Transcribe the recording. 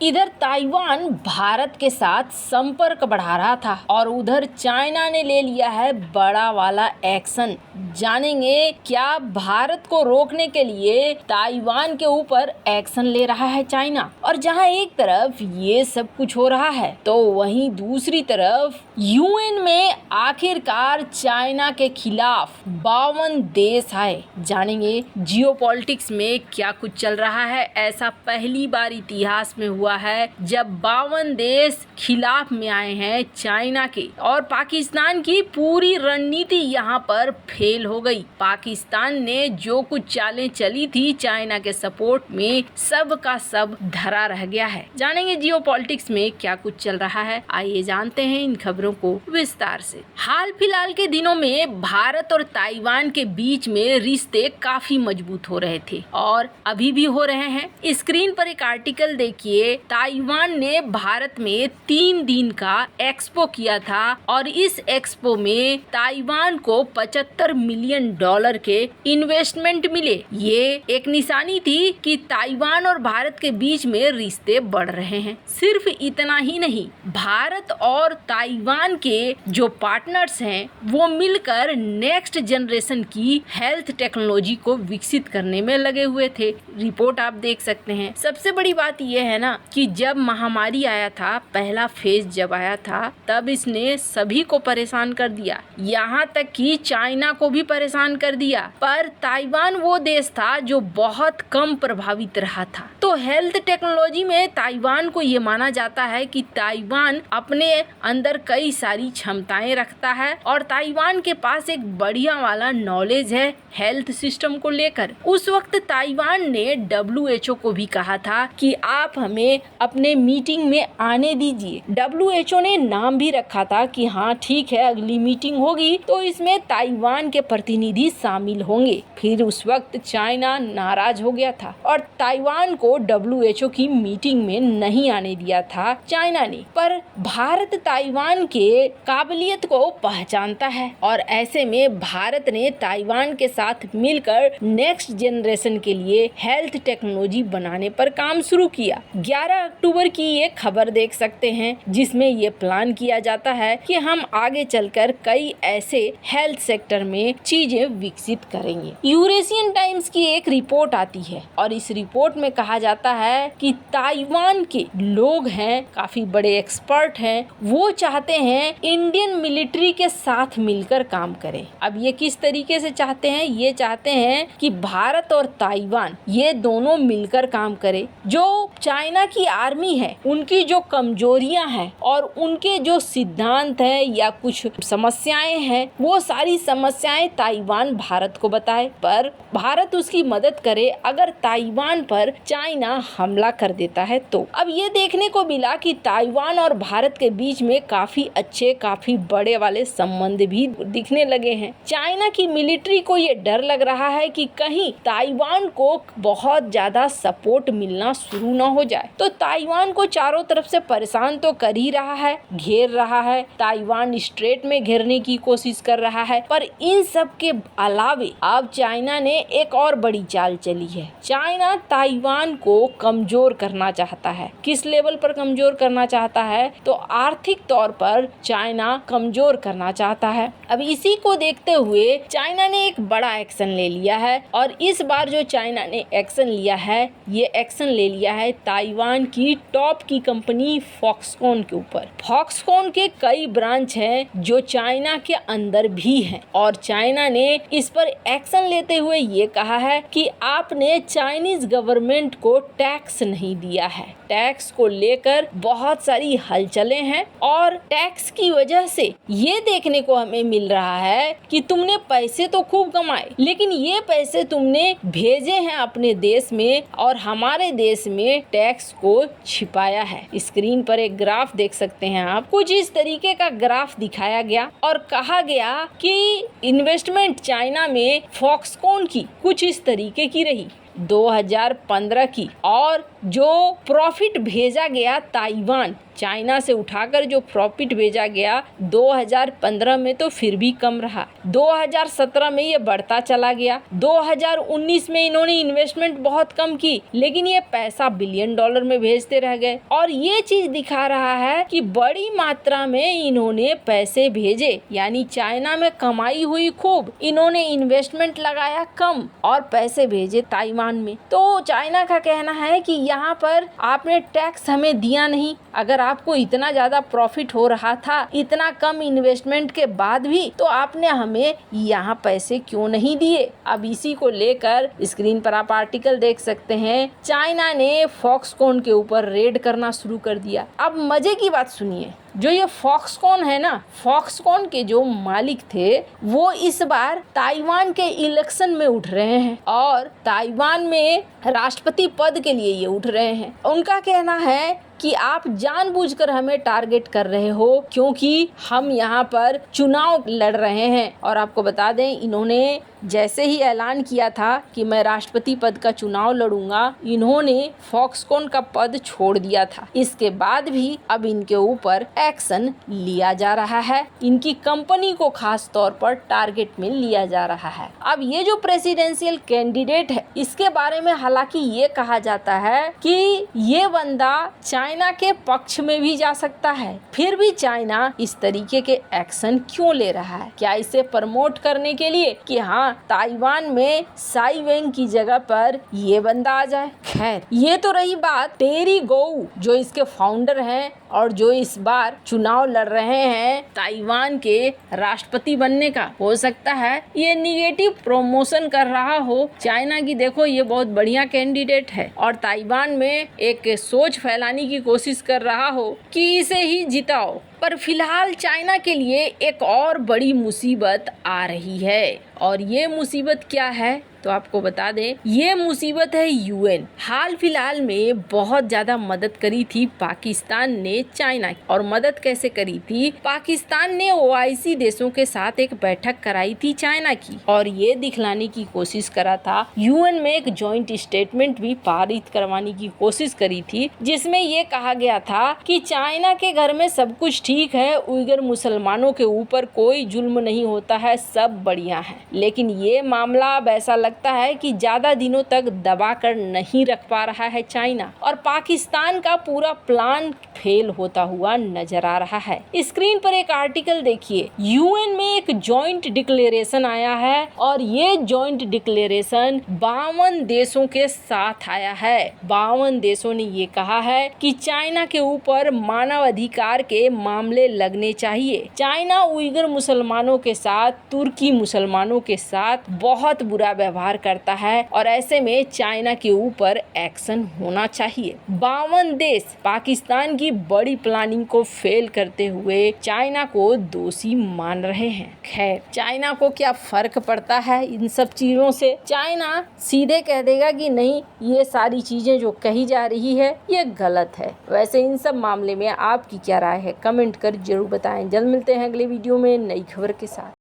इधर ताइवान भारत के साथ संपर्क बढ़ा रहा था और उधर चाइना ने ले लिया है बड़ा वाला एक्शन। जानेंगे क्या भारत को रोकने के लिए ताइवान के ऊपर एक्शन ले रहा है चाइना। और जहां एक तरफ ये सब कुछ हो रहा है तो वहीं दूसरी तरफ यूएन में आखिरकार चाइना के खिलाफ 52 देश आए। जानेंगे जियोपॉलिटिक्स में क्या कुछ चल रहा है। ऐसा पहली बार इतिहास में हुआ है जब 52 देश खिलाफ में आए हैं चाइना के, और पाकिस्तान की पूरी रणनीति यहाँ पर फेल हो गई। पाकिस्तान ने जो कुछ चालें चली थी चाइना के सपोर्ट में, सब का सब धरा रह गया है। जानेंगे जियोपॉलिटिक्स में क्या कुछ चल रहा है, आइए जानते हैं इन खबरों को विस्तार से। हाल फिलहाल के दिनों में भारत और ताइवान के बीच में रिश्ते काफी मजबूत हो रहे थे और अभी भी हो रहे हैं। स्क्रीन पर एक आर्टिकल देखिए। ताइवान ने भारत में 3 दिन का एक्सपो किया था और इस एक्सपो में ताइवान को $75 मिलियन के इन्वेस्टमेंट मिले। ये एक निशानी थी कि ताइवान और भारत के बीच में रिश्ते बढ़ रहे हैं। सिर्फ इतना ही नहीं, भारत और ताइवान के जो पार्टनर्स हैं वो मिलकर नेक्स्ट जनरेशन की हेल्थ टेक्नोलॉजी को विकसित करने में लगे हुए थे। रिपोर्ट आप देख सकते हैं। सबसे बड़ी बात यह है ना कि जब महामारी आया था, पहला फेज जब आया था, तब इसने सभी को परेशान कर दिया, यहाँ तक कि चाइना को भी परेशान कर दिया। पर ताइवान वो देश था जो बहुत कम प्रभावित रहा था। तो हेल्थ टेक्नोलॉजी में ताइवान को ये माना जाता है कि ताइवान अपने अंदर कई सारी क्षमताएं रखता है और ताइवान के पास एक बढ़िया वाला नॉलेज है हेल्थ सिस्टम को लेकर। उस वक्त ताइवान ने WHO को भी कहा था कि आप हमें अपने मीटिंग में आने दीजिए। WHO ने नाम भी रखा था कि हाँ ठीक है, अगली मीटिंग होगी तो इसमें ताइवान के प्रतिनिधि शामिल होंगे। फिर उस वक्त चाइना नाराज हो गया था और ताइवान को WHO की मीटिंग में नहीं आने दिया था चाइना ने। पर भारत ताइवान के काबिलियत को पहचानता है और ऐसे में भारत ने ताइवान के साथ मिलकर नेक्स्ट जनरेशन के लिए हेल्थ टेक्नोलॉजी बनाने पर काम शुरू किया। 11 अक्टूबर की ये खबर देख सकते हैं जिसमें ये प्लान किया जाता है कि हम आगे चलकर कई ऐसे हेल्थ सेक्टर में चीजें विकसित करेंगे। यूरेशियन टाइम्स की एक रिपोर्ट आती है और इस रिपोर्ट में कहा जाता है कि ताइवान के लोग हैं, काफी बड़े एक्सपर्ट हैं, वो चाहते हैं इंडियन मिलिट्री के साथ मिलकर काम करें। अब ये किस तरीके से चाहते हैं? ये चाहते हैं कि भारत और ताइवान ये दोनों मिलकर काम करें। जो चाइना की आर्मी है उनकी जो कमजोरियां हैं और उनके जो सिद्धांत हैं या कुछ समस्याएं हैं, वो सारी समस्याएं ताइवान भारत को बताए, पर भारत उसकी मदद करे अगर ताइवान पर चाइना हमला कर देता है तो। अब ये देखने को मिला कि ताइवान और भारत के बीच में काफी अच्छे, काफी बड़े वाले संबंध भी दिखने लगे हैं। चाइना की मिलिट्री को ये डर लग रहा है कि कहीं ताइवान को बहुत ज्यादा सपोर्ट मिलना शुरू न हो जाए। तो ताइवान को चारों तरफ से परेशान तो कर ही रहा है, घेर रहा है, ताइवान स्ट्रेट में घेरने की कोशिश कर रहा है। पर इन सब के अलावे अब चाइना ने एक और बड़ी चाल चली है। चाइना ताइवान को कमजोर करना चाहता है। किस लेवल पर कमजोर करना चाहता है? तो आर्थिक तौर पर चाइना कमजोर करना चाहता है। अब इसी को देखते हुए चाइना ने एक बड़ा एक्शन ले लिया है और इस बार जो चाइना ने एक्शन लिया है, ये एक्शन ले लिया है ताइवान की टॉप की कंपनी फॉक्सकॉन के ऊपर। फॉक्सकॉन के कई ब्रांच हैं जो चाइना के अंदर भी हैं और चाइना ने इस पर एक्शन लेते हुए ये कहा है कि आपने चाइनीज गवर्नमेंट को टैक्स नहीं दिया है। टैक्स को लेकर बहुत सारी हलचलें हैं और टैक्स की वजह से ये देखने को हमें मिल रहा है कि तुमने पैसे तो खूब कमाए लेकिन ये पैसे तुमने भेजे हैं अपने देश में और हमारे देश में टैक्स को छिपाया है। स्क्रीन पर एक ग्राफ देख सकते हैं आप। कुछ इस तरीके का ग्राफ दिखाया गया और कहा गया कि इन्वेस्टमेंट चाइना में फॉक्सकॉन की कुछ इस तरीके की रही। 2015 की, और जो प्रॉफिट भेजा गया ताइवान, चाइना से उठाकर जो प्रॉफिट भेजा गया 2015 में तो फिर भी कम रहा। 2017 में ये बढ़ता चला गया। 2019 में इन्होंने इन्वेस्टमेंट बहुत कम की, लेकिन ये पैसा बिलियन डॉलर में भेजते रह गए। और ये चीज दिखा रहा है कि बड़ी मात्रा में इन्होंने पैसे भेजे, यानी चाइना में कमाई हुई खूब, इन्होंने इन्वेस्टमेंट लगाया कम और पैसे भेजे ताइवान में। तो चाइना का कहना है कि यहाँ पर आपने टैक्स हमें दिया नहीं। अगर आपको इतना ज्यादा प्रॉफिट हो रहा था इतना कम इन्वेस्टमेंट के बाद भी, तो आपने हमें यहाँ पैसे क्यों नहीं दिए। अब इसी को लेकर स्क्रीन पर आप आर्टिकल देख सकते हैं, चाइना ने फॉक्सकॉन के ऊपर रेड करना शुरू कर दिया। अब मजे की बात सुनिए, जो ये फॉक्सकॉन है ना, फॉक्सकॉन के जो मालिक थे वो इस बार ताइवान के इलेक्शन में उठ रहे हैं और ताइवान में राष्ट्रपति पद के लिए ये उठ रहे हैं। उनका कहना है कि आप जानबूझकर हमें टारगेट कर रहे हो क्योंकि हम यहाँ पर चुनाव लड़ रहे हैं। और आपको बता दें, इन्होंने जैसे ही ऐलान किया था कि मैं राष्ट्रपति पद का चुनाव लड़ूंगा, इन्होंने फॉक्सकॉन का पद छोड़ दिया था। इसके बाद भी अब इनके ऊपर एक्शन लिया जा रहा है, इनकी कंपनी को खास तौर पर टारगेट में लिया जा रहा है। अब ये जो प्रेसिडेंशियल कैंडिडेट है, इसके बारे में हालांकि ये कहा जाता है कि ये बंदा चाइना के पक्ष में भी जा सकता है। फिर भी चाइना इस तरीके के एक्शन क्यों ले रहा है? क्या इसे प्रमोट करने के लिए कि हाँ ताइवान में साई वेंग की जगह पर ये बंदा आ जाए? खैर, ये तो रही बात टेरी गोऊ, जो इसके फाउंडर हैं और जो इस बार चुनाव लड़ रहे हैं ताइवान के राष्ट्रपति बनने का। हो सकता है ये निगेटिव प्रमोशन कर रहा हो चाइना की, देखो ये बहुत बढ़िया कैंडिडेट है, और ताइवान में एक सोच फैलाने की कोशिश कर रहा हो कि इसे ही जिताओ। पर फिलहाल चाइना के लिए एक और बड़ी मुसीबत आ रही है, और ये मुसीबत क्या है तो आपको बता दें, ये मुसीबत है यूएन। हाल फिलहाल में बहुत ज्यादा मदद करी थी पाकिस्तान ने चाइना की। और मदद कैसे करी थी? पाकिस्तान ने ओआईसी देशों के साथ एक बैठक कराई थी चाइना की, और ये दिखलाने की कोशिश करा था, यूएन में एक जॉइंट स्टेटमेंट भी पारित करवाने की कोशिश करी थी, जिसमें ये कहा गया था कि चाइना के घर में सब कुछ ठीक है, उइगर मुसलमानों के ऊपर कोई जुल्म नहीं होता है, सब बढ़िया है। लेकिन ये मामला अब ऐसा लगता है कि ज्यादा दिनों तक दबा कर नहीं रख पा रहा है चाइना, और पाकिस्तान का पूरा प्लान फेल होता हुआ नजर आ रहा है। स्क्रीन पर एक आर्टिकल देखिए, यूएन में एक जॉइंट डिक्लेरेशन आया है, और ये जॉइंट डिक्लेरेशन 52 देशों के साथ आया है। 52 देशों ने ये कहा है कि चाइना के ऊपर मानव अधिकार के मामले लगने चाहिए। चाइना उइगर मुसलमानों के साथ, तुर्की मुसलमानों के साथ बहुत बुरा व्यवहार करता है, और ऐसे में चाइना के ऊपर एक्शन होना चाहिए। 52 देश पाकिस्तान की बड़ी प्लानिंग को फेल करते हुए चाइना को दोषी मान रहे हैं। खैर, चाइना को क्या फर्क पड़ता है इन सब चीजों से? चाइना सीधे कह देगा कि नहीं, ये सारी चीजें जो कही जा रही है ये गलत है। वैसे इन सब मामले में आपकी क्या राय है? कमेंट कर जरूर बताएं। जल्द मिलते हैं अगले वीडियो में नई खबर के साथ।